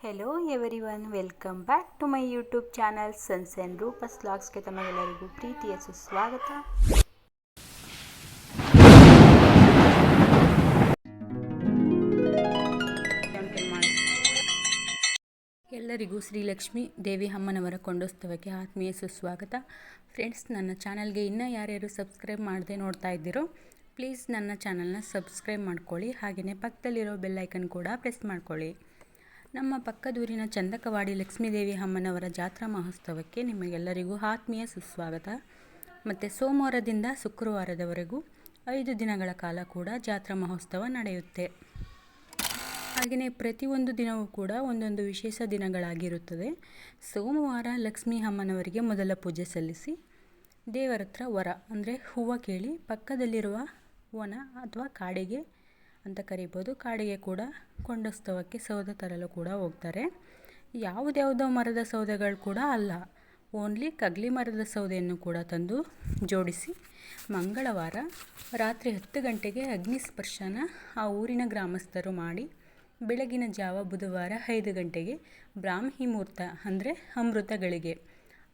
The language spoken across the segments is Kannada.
Hello everyone, welcome back to my YouTube channel sons and Rupa's ವ್ಲಾಗ್ಸ್ಗೆ ತಮಗೆಲ್ಲರಿಗೂ ಪ್ರೀತಿಯ ಸುಸ್ವಾಗತ. ಎಲ್ಲರಿಗೂ ಶ್ರೀಲಕ್ಷ್ಮಿ ದೇವಿ ಅಮ್ಮನವರ ಕೊಂಡೋತ್ಸವಕ್ಕೆ ಆತ್ಮೀಯ ಸುಸ್ವಾಗತ. ಫ್ರೆಂಡ್ಸ್, ನನ್ನ ಚಾನಲ್ಗೆ ಇನ್ನೂ ಯಾರ್ಯಾರು ಸಬ್ಸ್ಕ್ರೈಬ್ ಮಾಡದೆ ನೋಡ್ತಾ ಇದ್ದೀರೋ ಪ್ಲೀಸ್ ನನ್ನ ಚಾನಲ್ನ ಸಬ್ಸ್ಕ್ರೈಬ್ ಮಾಡ್ಕೊಳ್ಳಿ. ಹಾಗೆಯೇ ಪಕ್ಕದಲ್ಲಿರೋ ಬೆಲ್ಲೈಕನ್ ಕೂಡ ಪ್ರೆಸ್ ಮಾಡ್ಕೊಳ್ಳಿ. ನಮ್ಮ ಪಕ್ಕದೂರಿನ ಚಂದಕವಾಡಿ ಲಕ್ಷ್ಮೀದೇವಿ ಅಮ್ಮನವರ ಜಾತ್ರಾ ಮಹೋತ್ಸವಕ್ಕೆ ನಿಮಗೆಲ್ಲರಿಗೂ ಆತ್ಮೀಯ ಸುಸ್ವಾಗತ. ಮತ್ತು ಸೋಮವಾರದಿಂದ ಶುಕ್ರವಾರದವರೆಗೂ 5 ದಿನಗಳ ಕಾಲ ಕೂಡ ಜಾತ್ರಾ ಮಹೋತ್ಸವ ನಡೆಯುತ್ತೆ. ಹಾಗೆಯೇ ಪ್ರತಿಯೊಂದು ದಿನವೂ ಕೂಡ ಒಂದೊಂದು ವಿಶೇಷ ದಿನಗಳಾಗಿರುತ್ತದೆ. ಸೋಮವಾರ ಲಕ್ಷ್ಮೀ ಅಮ್ಮನವರಿಗೆ ಮೊದಲ ಪೂಜೆ ಸಲ್ಲಿಸಿ ದೇವರ ಹತ್ರ ವರ ಅಂದರೆ ಹೂವು ಕೇಳಿ ಪಕ್ಕದಲ್ಲಿರುವ ವನ ಅಥವಾ ಕಾಡಿಗೆ ಅಂತ ಕರಿಬೋದು, ಕಾಡಿಗೆ ಕೂಡ ಕೊಂಡೋತ್ಸವಕ್ಕೆ ಸೌದೆ ತರಲು ಕೂಡ ಹೋಗ್ತಾರೆ. ಯಾವುದ್ಯಾವುದೋ ಮರದ ಸೌದೆಗಳು ಕೂಡ ಅಲ್ಲ, ಓನ್ಲಿ ಕಗ್ಲಿ ಮರದ ಸೌದೆಯನ್ನು ಕೂಡ ತಂದು ಜೋಡಿಸಿ ಮಂಗಳವಾರ ರಾತ್ರಿ 10 ಗಂಟೆಗೆ ಅಗ್ನಿ ಸ್ಪರ್ಶನ ಆ ಊರಿನ ಗ್ರಾಮಸ್ಥರು ಮಾಡಿ ಬೆಳಗಿನ ಜಾವ ಬುಧವಾರ 5 ಗಂಟೆಗೆ ಬ್ರಾಹ್ಮಿ ಮುಹೂರ್ತ ಅಂದರೆ ಅಮೃತ ಗಳಿಗೆ.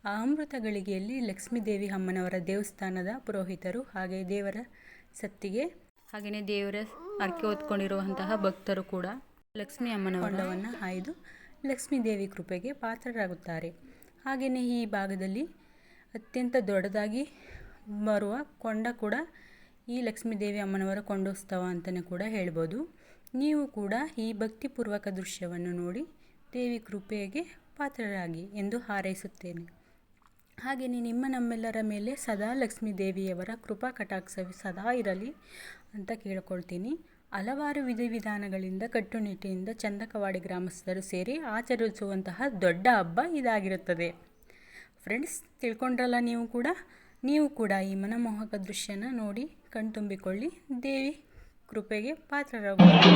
ಆ ಅಮೃತ ಗಳಿಗೆಯಲ್ಲಿ ಲಕ್ಷ್ಮೀದೇವಿ ಅಮ್ಮನವರ ದೇವಸ್ಥಾನದ ಪುರೋಹಿತರು ಹಾಗೆ ದೇವರ ಸತ್ತಿಗೆ ಹಾಗೆಯೇ ದೇವರ ಅರ್ಕೆ ಹೊತ್ಕೊಂಡಿರುವಂತಹ ಭಕ್ತರು ಕೂಡ ಲಕ್ಷ್ಮೀ ಅಮ್ಮನ ಹೊಂಡವನ್ನು ಹಾಯ್ದು ಲಕ್ಷ್ಮೀದೇವಿ ಕೃಪೆಗೆ ಪಾತ್ರರಾಗುತ್ತಾರೆ. ಹಾಗೆಯೇ ಈ ಭಾಗದಲ್ಲಿ ಅತ್ಯಂತ ದೊಡ್ಡದಾಗಿ ಬರುವ ಕೊಂಡ ಕೂಡ ಈ ಲಕ್ಷ್ಮೀದೇವಿ ಅಮ್ಮನವರ ಕೊಂಡೋತ್ಸವ ಅಂತಲೇ ಕೂಡ ಹೇಳ್ಬೋದು. ನೀವು ಕೂಡ ಈ ಭಕ್ತಿಪೂರ್ವಕ ದೃಶ್ಯವನ್ನು ನೋಡಿ ದೇವಿ ಕೃಪೆಗೆ ಪಾತ್ರರಾಗಿ ಎಂದು ಹಾರೈಸುತ್ತೇನೆ. ಹಾಗೆಯೇ ನಮ್ಮೆಲ್ಲರ ಮೇಲೆ ಸದಾ ಲಕ್ಷ್ಮೀ ದೇವಿಯವರ ಕೃಪಾ ಕಟಾಕ್ಷ ಸದಾ ಇರಲಿ ಅಂತ ಕೇಳ್ಕೊಳ್ತೀನಿ. ಹಲವಾರು ವಿಧಿವಿಧಾನಗಳಿಂದ ಕಟ್ಟುನಿಟ್ಟಿನಿಂದ ಚಂದಕವಾಡಿ ಗ್ರಾಮಸ್ಥರು ಸೇರಿ ಆಚರಿಸುವಂತಹ ದೊಡ್ಡ ಹಬ್ಬ ಇದಾಗಿರುತ್ತದೆ. ಫ್ರೆಂಡ್ಸ್, ತಿಳ್ಕೊಂಡ್ರಲ್ಲ ನೀವು ಕೂಡ ಈ ಮನಮೋಹಕ ದೃಶ್ಯನ ನೋಡಿ ಕಣ್ತುಂಬಿಕೊಳ್ಳಿ, ದೇವಿ ಕೃಪೆಗೆ ಪಾತ್ರರಾಗುತ್ತಾರೆ.